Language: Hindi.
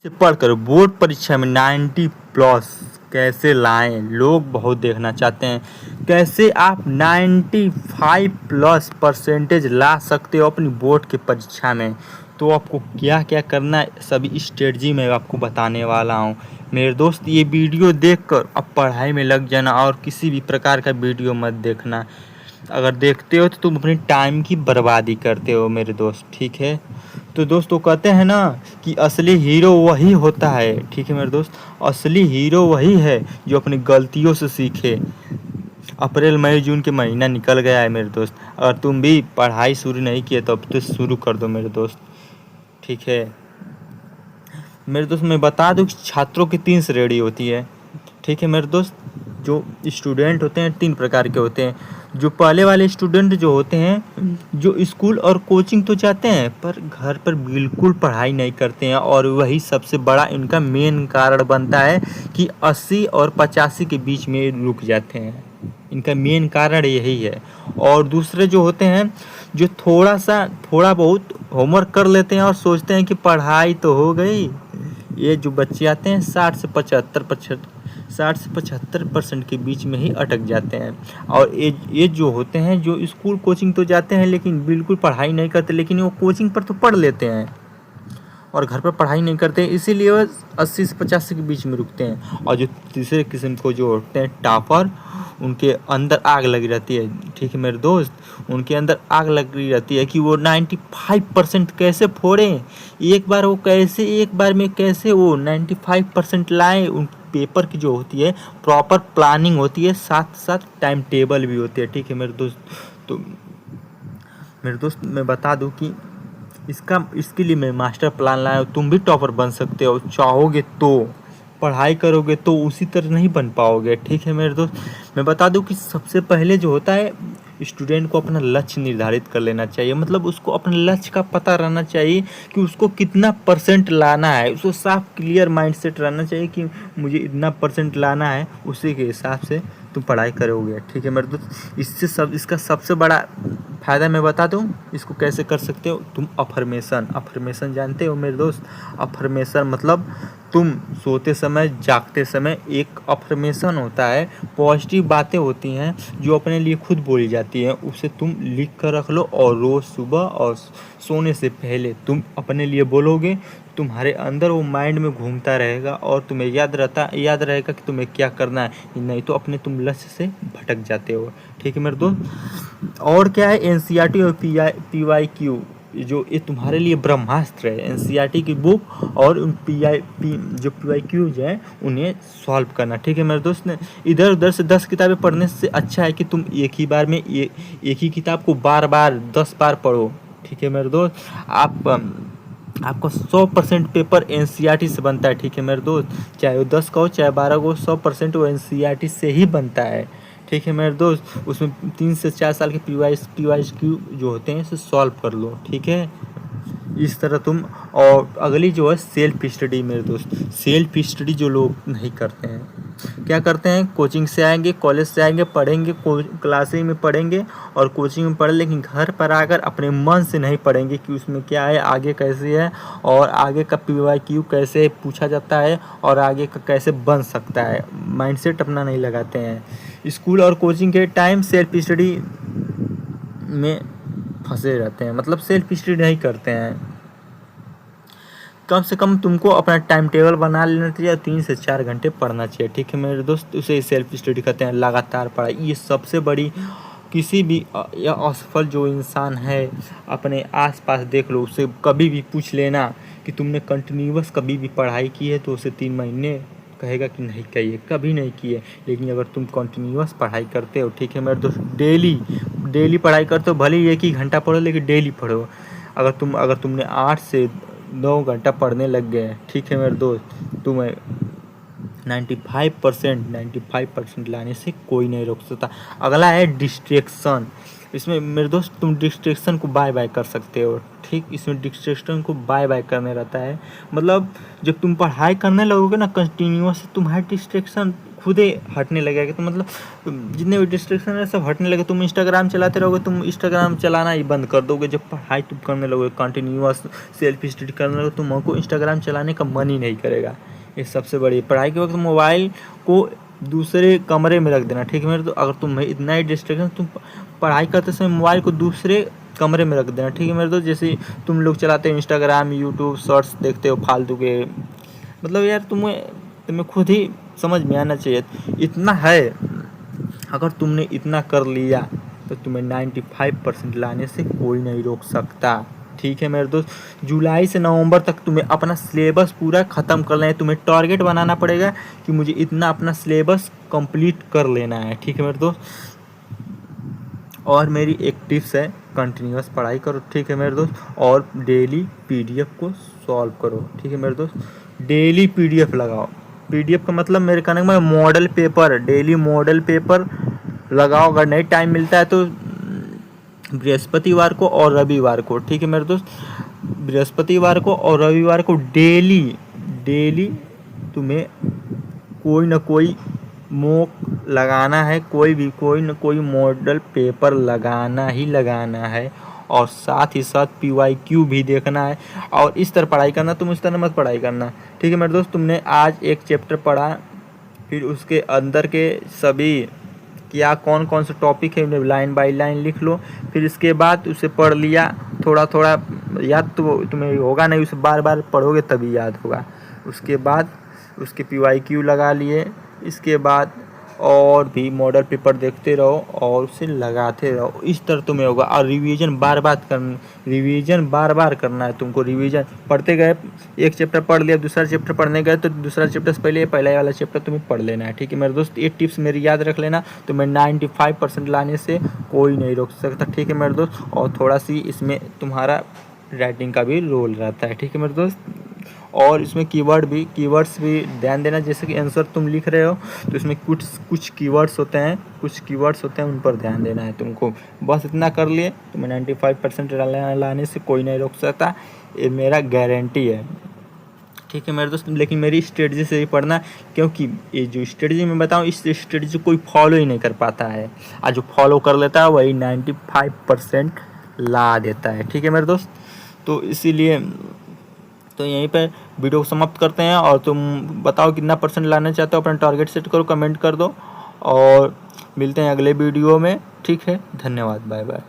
से पढ़कर बोर्ड परीक्षा में 90 प्लस कैसे लाएं, लोग बहुत देखना चाहते हैं। कैसे आप 95 प्लस परसेंटेज ला सकते हो अपनी बोर्ड की परीक्षा में। तो आपको क्या क्या करना है, सभी स्ट्रेटजी मैं आपको बताने वाला हूं। मेरे दोस्त, ये वीडियो देखकर अब पढ़ाई में लग जाना और किसी भी प्रकार का वीडियो मत देखना। अगर देखते हो तो तुम अपनी टाइम की बर्बादी करते हो मेरे दोस्त, ठीक है। तो दोस्तों कहते हैं ना कि असली हीरो वही होता है, ठीक है मेरे दोस्त। असली हीरो वही है जो अपनी गलतियों से सीखे। अप्रैल मई जून के महीना निकल गया है मेरे दोस्त। अगर तुम भी पढ़ाई शुरू नहीं किए तो अब तो शुरू कर दो मेरे दोस्त, ठीक है मेरे दोस्त। मैं बता दूं कि छात्रों की 3 श्रेणी होती है, ठीक है मेरे दोस्त। जो स्टूडेंट होते हैं 3 प्रकार के होते हैं। जो पहले वाले स्टूडेंट जो होते हैं, जो स्कूल और कोचिंग तो जाते हैं पर घर पर बिल्कुल पढ़ाई नहीं करते हैं, और वही सबसे बड़ा इनका मेन कारण बनता है कि 80 और 85 के बीच में रुक जाते हैं। इनका मेन कारण यही है। और दूसरे जो होते हैं, जो थोड़ा बहुत होमवर्क कर लेते हैं और सोचते हैं कि पढ़ाई तो हो गई। ये जो बच्चे आते हैं 60 से 75% के बीच में ही अटक जाते हैं। और ये जो होते हैं, जो स्कूल कोचिंग तो जाते हैं लेकिन बिल्कुल पढ़ाई नहीं करते, लेकिन वो कोचिंग पर तो पढ़ लेते हैं और घर पर पढ़ाई नहीं करते, इसीलिए वो 80 से 85 के बीच में रुकते हैं। और जो तीसरे किस्म को जो होते हैं टॉपर, उनके अंदर आग लगी रहती है, ठीक है मेरे दोस्त। उनके अंदर आग लगी रहती है कि वो 95% कैसे फोड़ें। एक बार में कैसे वो 95% लाएं। उन पेपर की जो होती है प्रॉपर प्लानिंग होती है, साथ साथ टाइम टेबल भी होती है, ठीक है मेरे दोस्त। तो मेरे दोस्त मैं बता दूं कि इसके लिए मैं मास्टर प्लान लाया हूँ। तुम भी टॉपर बन सकते हो, चाहोगे तो। पढ़ाई करोगे तो उसी तरह नहीं बन पाओगे, ठीक है मेरे दोस्त। मैं बता दूं कि सबसे पहले जो होता है, स्टूडेंट को अपना लक्ष्य निर्धारित कर लेना चाहिए। मतलब उसको अपने लक्ष्य का पता रहना चाहिए कि उसको कितना परसेंट लाना है। उसको साफ क्लियर माइंडसेट रहना चाहिए कि मुझे इतना परसेंट लाना है। उसी के हिसाब से तुम पढ़ाई करोगे, ठीक है मेरे दोस्त। इसका सबसे बड़ा फ़ायदा मैं बता दूं, इसको कैसे कर सकते हो तुम। अफर्मेशन जानते हो मेरे दोस्त। अफर्मेशन मतलब तुम सोते समय जागते समय एक अफर्मेशन होता है, पॉजिटिव बातें होती हैं जो अपने लिए खुद बोली जाती हैं, उसे तुम लिख कर रख लो और रोज़ सुबह और सोने से पहले तुम अपने लिए बोलोगे। तुम्हारे अंदर वो माइंड में घूमता रहेगा और तुम्हें याद रहेगा कि तुम्हें क्या करना है। नहीं तो अपने तुम लक्ष्य से भटक जाते हो, ठीक है मेरे दोस्त। और क्या है, एनसीईआरटी और पीवाईक्यू, जो ये तुम्हारे लिए ब्रह्मास्त्र है। एनसीईआरटी की बुक और जो पीवाईक्यूज हैं उन्हें सॉल्व करना, ठीक है मेरे दोस्त। ने इधर उधर से 10 किताबें पढ़ने से अच्छा है कि तुम एक ही बार में एक ही किताब को बार बार 10 बार पढ़ो, ठीक है मेरे दोस्त। आपको 100% पेपर एनसीईआरटी से बनता है, ठीक है मेरे दोस्त। चाहे वो 10 का हो चाहे 12 का हो, 100% वो एनसीईआरटी से ही बनता है, ठीक है मेरे दोस्त। उसमें 3 से 4 साल के पीवाईक्यू जो होते हैं इसे सॉल्व कर लो, ठीक है। इस तरह तुम। और अगली जो है सेल्फ स्टडी मेरे दोस्त। सेल्फ स्टडी जो लोग नहीं करते हैं, क्या करते हैं, कोचिंग से आएंगे, कॉलेज से आएंगे, पढ़ेंगे, क्लासेज में पढ़ेंगे और कोचिंग में पढ़, लेकिन घर पर आकर अपने मन से नहीं पढ़ेंगे कि उसमें क्या है, आगे कैसे है और आगे का पीवाईक्यू कैसे पूछा जाता है और आगे का कैसे बन सकता है। माइंडसेट अपना नहीं लगाते हैं। स्कूल और कोचिंग के टाइम सेल्फ स्टडी में फंसे रहते हैं, मतलब सेल्फ स्टडी नहीं करते हैं। कम से कम तुमको अपना टाइम टेबल बना लेना चाहिए, 3 से 4 घंटे पढ़ना चाहिए, ठीक है मेरे दोस्त। उसे सेल्फ स्टडी कहते हैं, लगातार पढ़ाई। ये सबसे बड़ी, किसी भी या असफल जो इंसान है अपने आसपास देख लो, उससे कभी भी पूछ लेना कि तुमने कंटिन्यूअस कभी भी पढ़ाई की है, तो उसे 3 महीने कहेगा कि नहीं किए, कभी नहीं किए। लेकिन अगर तुम कंटिन्यूअस पढ़ाई करते हो, ठीक है मेरे दोस्त, डेली पढ़ाई करते हो, भले ही 1 ही घंटा पढ़ो लेकिन डेली पढ़ो। अगर तुमने 8 से 9 घंटा पढ़ने लग गए, ठीक है मेरे दोस्त, तुम्हें 95% लाने से कोई नहीं रोक सकता। अगला है डिस्ट्रैक्शन। इसमें मेरे दोस्त तुम डिस्ट्रैक्शन को बाय बाय कर सकते हो, ठीक। इसमें डिस्ट्रैक्शन को बाय बाय करने रहता है। मतलब जब तुम पढ़ाई करने लगोगे ना कंटिन्यूअस, तुम्हारा डिस्ट्रैक्शन खुद ही हटने लगेगा। तो मतलब जितने भी डिस्ट्रैक्शन है सब हटने लगे। तुम इंस्टाग्राम चलाते रहोगे, तुम इंस्टाग्राम चलाना ही बंद कर दोगे। जब पढ़ाई तुम करने लगोगे, कंटिन्यूअस सेल्फ स्टडी करने लगोगे, तुमको इंस्टाग्राम चलाने का मन ही नहीं करेगा। ये सबसे बड़ी पढ़ाई के वक्त मोबाइल को दूसरे कमरे में रख देना, ठीक है मेरे। तो अगर तुम्हें इतना ही डिस्ट्रैक्शन, तुम पढ़ाई करते समय मोबाइल को दूसरे कमरे में रख देना, ठीक है मेरे। तो जैसे तुम लोग चलाते हो इंस्टाग्राम, यूट्यूब शॉर्ट्स देखते हो फालतू के, मतलब यार तुम्हें खुद ही समझ में आना चाहिए। इतना है, अगर तुमने इतना कर लिया तो तुम्हें 95% लाने से कोई नहीं रोक सकता, ठीक है मेरे दोस्त। जुलाई से नवंबर तक तुम्हें अपना सिलेबस पूरा ख़त्म कर लेना है। तुम्हें टारगेट बनाना पड़ेगा कि मुझे इतना अपना सिलेबस कंप्लीट कर लेना है, ठीक है मेरे दोस्त। और मेरी एक टिप्स है, कंटिन्यूअस पढ़ाई करो, ठीक है मेरे दोस्त। और डेली पीडीएफ को सॉल्व करो, ठीक है मेरे दोस्त। डेली पीडीएफ लगाओ। पीडीएफ का मतलब मेरे कहने का model paper, daily model paper लगाओ। अगर नहीं टाइम मिलता है तो बृहस्पतिवार को और रविवार को, ठीक है मेरे दोस्त। बृहस्पतिवार को और रविवार को डेली तुम्हें कोई ना कोई मॉक लगाना है, कोई ना कोई मॉडल पेपर लगाना ही लगाना है। और साथ ही साथ PYQ भी देखना है। और इस तरह पढ़ाई करना, तुम इस तरह मत पढ़ाई करना, ठीक है मेरे दोस्त। तुमने आज एक चैप्टर पढ़ा, फिर उसके अंदर के सभी क्या कौन कौन से टॉपिक है उन्हें लाइन बाय लाइन लिख लो। फिर इसके बाद उसे पढ़ लिया, थोड़ा थोड़ा याद तो तुम्हें होगा नहीं, उसे बार बार पढ़ोगे तभी याद होगा। उसके बाद उसके PYQ लगा लिए। इसके बाद और भी मॉडल पेपर देखते रहो और उसे लगाते रहो। इस तरह तुम्हें होगा। और रिवीजन बार बार करना है तुमको। रिवीजन पढ़ते गए, एक चैप्टर पढ़ लिया, दूसरा चैप्टर पढ़ने गए तो दूसरा चैप्टर से पहले पहले वाला चैप्टर तुम्हें पढ़ लेना है, ठीक है मेरे दोस्त। ये टिप्स मेरी याद रख लेना, तुम्हें 95% लाने से कोई नहीं रोक सकता, ठीक है मेरे दोस्त। और थोड़ा सी इसमें तुम्हारा राइटिंग का भी रोल रहता है, ठीक है मेरे दोस्त। और इसमें कीवर्ड्स भी ध्यान देना। जैसे कि आंसर तुम लिख रहे हो तो इसमें कुछ कीवर्ड्स होते हैं, उन पर ध्यान देना है तुमको। बस इतना कर लिए, तुम्हें 95% लाने से कोई नहीं रोक सकता, ये मेरा गारंटी है, ठीक है मेरे दोस्त। लेकिन मेरी स्ट्रेटजी से ही पढ़ना, क्योंकि ये जो स्ट्रेटजी मैं बताऊँ, इस स्ट्रेटजी कोई फॉलो ही नहीं कर पाता है। और जो फॉलो कर लेता है वही 95% ला देता है, ठीक है मेरे दोस्त। तो इसीलिए तो यहीं पर वीडियो को समाप्त करते हैं। और तुम बताओ कितना % लाना चाहते हो, अपना टारगेट सेट करो, कमेंट कर दो। और मिलते हैं अगले वीडियो में, ठीक है। धन्यवाद, बाय बाय।